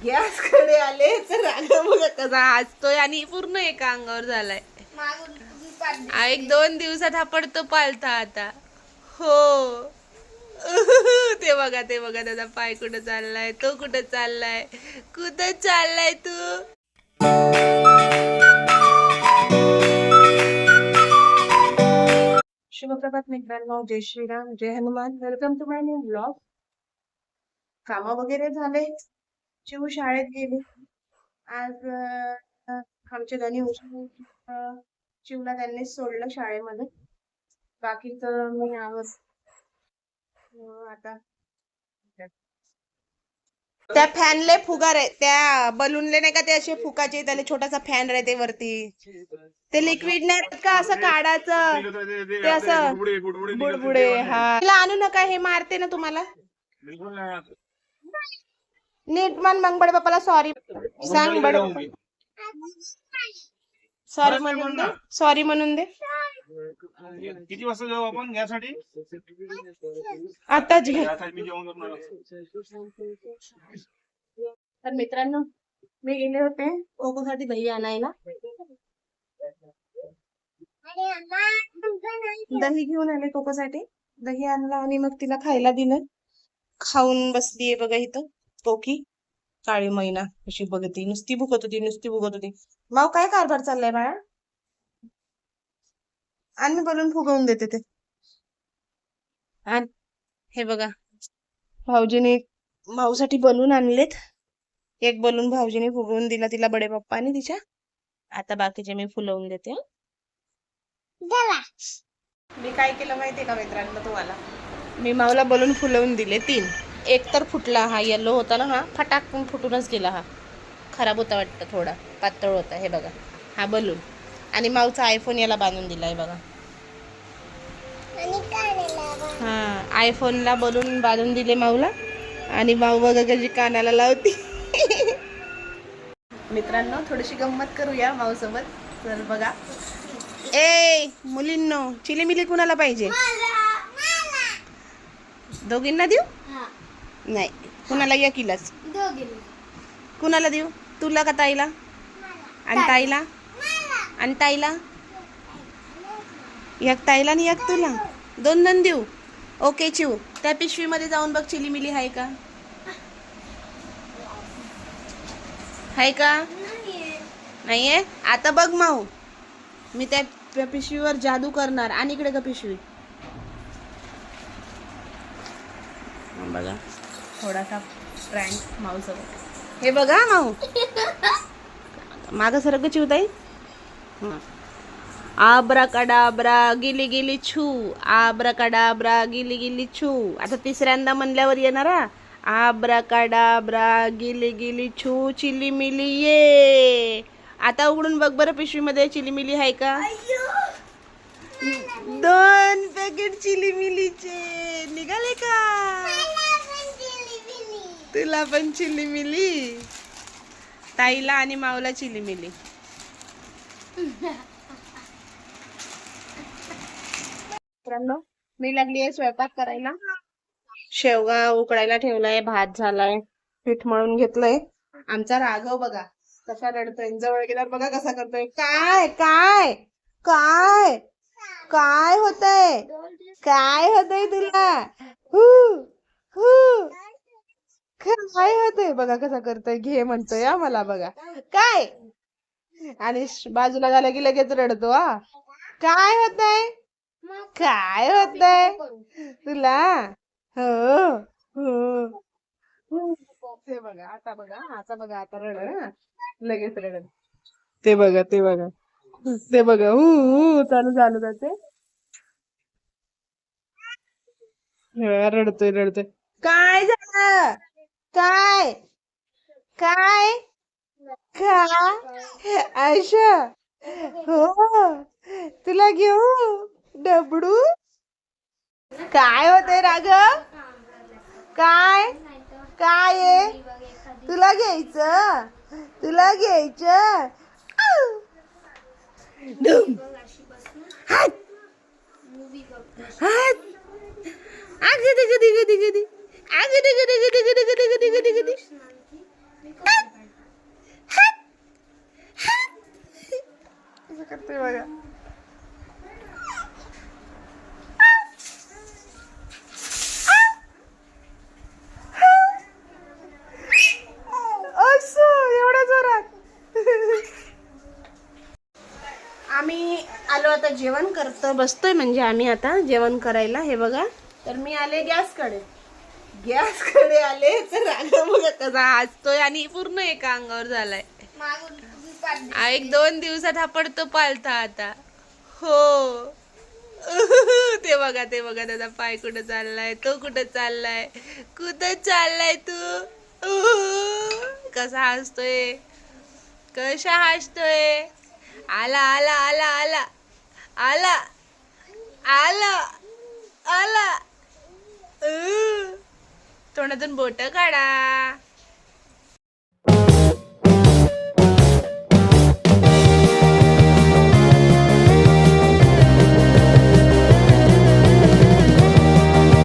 Gas कडे आले तर रागा बघा कसा हसतोय आणि पूर्ण एका अंगावर झालाय. एक 2 दिवसात हा पडतो पालथा आता. हो ते बघा त्याचा पाय कुठं चाललाय, तो कुठं चाललाय, कुठं चाललाय तू. शुभप्रभात मित्रांनो, जय श्रीराम, जय Hanuman. Welcome to my new blog. कामं वगैरे झाले, चिऊ शाळेत गेली. आज आमच्या दोन्ही चिवला त्यांनी सोडलं शाळेमध्ये. बाकीचं मी आता त्या फॅनले फुगार आहे, त्या बलूनले नाही का ते असे फुकाचे, त्याला छोटासा फॅन राहते वरती, ते लिक्विड नाही का असं काढायचं, ते असं बुडबुडे. हा तिला आणू नका, हे मारते ना तुम्हाला. नीट मन मग बडे बाप्पाला सॉरी सांग. बडे सॉरी म्हणून दे, सॉरी म्हणून दे. किती वाजता जाऊ आपण घ्यासाठी? आताच घे. मी जेवण करणार. तर मित्रांनो, मी गेले होते कोकोसाठी दही आणायला. दही घेऊन आले कोकोसाठी. दही आणला आणि मग तिला खायला दिलं. खाऊन बसलीये बघा इथं कोकी. काळी मैना अशी बघते, नुसती भुकत होती. माव काय कारभार चाललाय बाळा? आणि मी बलून फुगवून देते ते. आणि हे बघा, भाऊजीने माऊसाठी बलून आणलेत. एक बलून भाऊजीने फुगवून दिला तिला बडे बाप्पाने तिच्या. आता बाकीचे मी फुलवून देते. मी काय केलं माहितीये का मित्रांनो तुम्हाला? मी माऊला बलून फुलवून दिले 3. एक तर फुटला, हा येलो होता ना, हा फटाकून फुटूनच गेला. हा खराब होता वाटतं, थोडा पातळ होता. हे बघा हा बलून. आणि माऊचा आयफोन याला बांधून दिलाय बघा. हा आयफोनला बलून बांधून दिले माऊला. आणि माऊ बघा कशी कानाला लावती. मित्रांनो, थोडीशी गंमत करूया माऊ सोबत. तर बघा, ए मुलींनो, चिलीमिली कुणाला पाहिजे? दोघींना देऊ? नाही, कुणाला एकीलाच. कुणाला देऊ? तुला का ताईला? आणि ताईला? आणि ताईला? एक ताईला आणि एक तुला. 2 देऊ? ओके चिऊ, त्या पिशवीमध्ये जाऊन बघ चिलीमिली आहे का? आहे का? नाहीये. आता बघ माऊ, मी त्या पिशवीवर जादू करणार. आणि इकडे का पिशवी बघा, थोडासा प्रँक माऊ सोबत. हे बघा माऊ, माग सरक चिवताई. आब्राकाडाब्रा गिली गिली छू, आब्राकाडाब्रा गिली गिली छू. आता तिसऱ्यांदा म्हणल्यावर येणार. आब्राकाडाब्रा गिली गिली छू, चिलीमिली ये. आता उघडून बघ बरं पिशवीमध्ये चिलीमिली आहे का? 2 पॅकेट चिलीमिलीचे निघाले का? तुला पण चिलीमिली, ताईला आणि माऊला चिलीमिली. मित्रांनो, मी लागली आहे स्वयंपाक करायला. शेवगा उकडायला ठेवलाय, भात झालाय, पीठ मळून घेतलंय. आमचा राघव बघा कसा रडतोय. जवळ गेल्यावर बघा कसा करतोय. काय काय काय काय होतंय? काय होतंय तुला? हु हु काय होतंय? बघा कसा करतोय. घे म्हणतोय मला बघा. काय? आणि बाजूला झाला की लगेच रडतो. काय होतंय? काय होतंय तुला? हो हो. ते बघा आता रड, लगेच रडत. ते बघा हु चालू जाते. रडतोय. काय झालं? काय काय काय आयशा? हो, तुला घेऊ डबडू? काय होतंय राघव? काय काय आहे? तुला घ्यायचं? हात हात. अगदी करते बघा. असं एवढ्या जोरात. आम्ही आलो आता जेवण करतो, बसतोय म्हणजे आम्ही आता जेवण करायला. हे बघा, तर मी आले गॅसकडे आले तर राघव बघा कसा हसतोय आणि पूर्ण एका अंगावर झालाय. एक 2 दिवसात हा पडतो पालथा आता. हो. ते बघा त्याचा पाय कुठं चाललाय, तो कुठं चाललाय, तू. कसा हसतोय, कशा हसतोय. आला आला आला आला आला आला आला. तोंडातून बोट काढा.